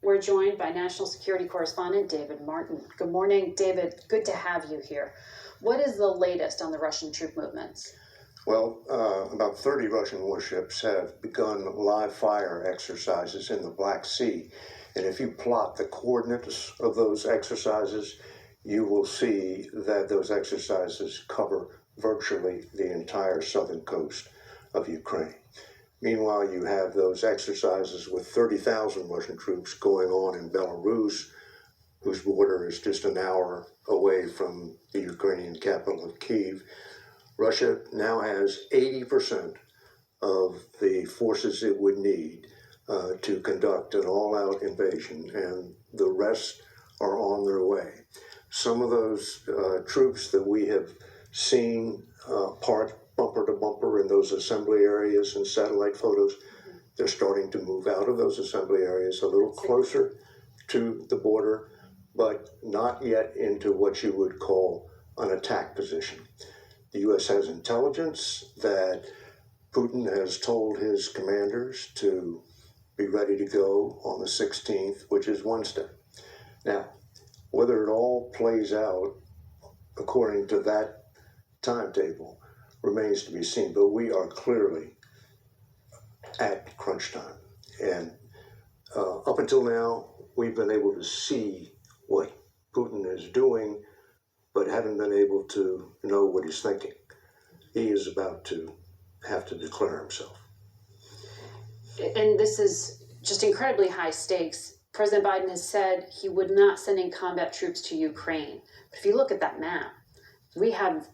we're joined by national security correspondent David Martin. Good morning, David. Good to have you here. What is the latest on the Russian troop movements? Well, about 30 Russian warships have begun live fire exercises in the Black Sea. And if you plot the coordinates of those exercises, you will see that those exercises cover virtually the entire southern coast of Ukraine. Meanwhile, you have those exercises with 30,000 Russian troops going on in Belarus, whose border is just an hour away from the Ukrainian capital of Kyiv. Russia now has 80% of the forces it would need to conduct an all-out invasion, and the rest are on their way. Some of those troops that we have seen parked bumper to bumper in those assembly areas and satellite photos, they're starting to move out of those assembly areas a little closer to the border, but not yet into what you would call an attack position. The U.S. has intelligence that Putin has told his commanders to be ready to go on the 16th, which is Wednesday. Now, whether it all plays out according to that timetable remains to be seen, but we are clearly at crunch time. And up until now, we've been able to see what Putin is doing, but haven't been able to know what he's thinking. He is about to have to declare himself. And this is just incredibly high stakes. President Biden has said he would not send in combat troops to Ukraine. But if you look at that map, we have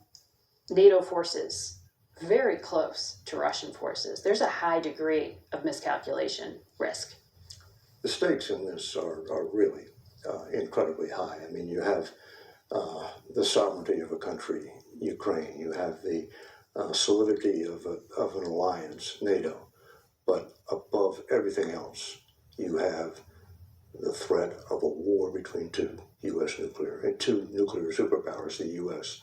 NATO forces very close to Russian forces. There's a high degree of miscalculation risk. The stakes in this are really incredibly high. I mean, you have the sovereignty of a country, Ukraine. You have the solidity of an alliance, NATO. But above everything else, you have the threat of a war between two nuclear superpowers, the U.S.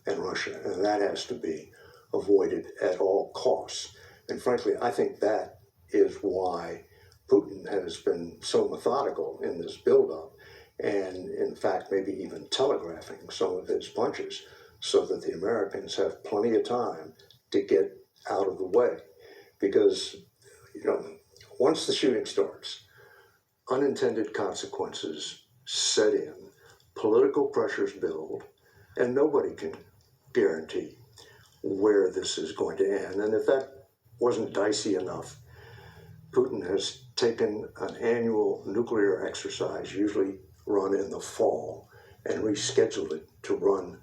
and Russia. And that has to be avoided at all costs. And frankly, I think that is why Putin has been so methodical in this buildup, and in fact, maybe even telegraphing some of his punches so that the Americans have plenty of time to get out of the way. Because, once the shooting starts, unintended consequences set in, political pressures build, and nobody can guarantee where this is going to end. And if that wasn't dicey enough, Putin has taken an annual nuclear exercise, usually run in the fall, and rescheduled it to run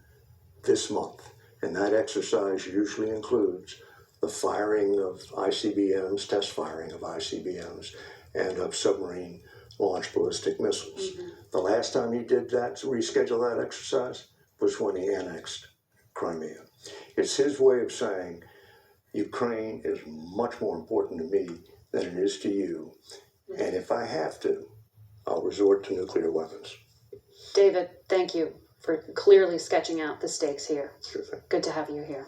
this month. And that exercise usually includes the firing of ICBMs, test firing of ICBMs, and of submarine launched ballistic missiles. Mm-hmm. The last time he did that, to reschedule that exercise, was when he annexed Crimea. It's his way of saying, Ukraine is much more important to me than it is to you. And if I have to, I'll resort to nuclear weapons. David, thank you for clearly sketching out the stakes here. Sure thing. Good to have you here.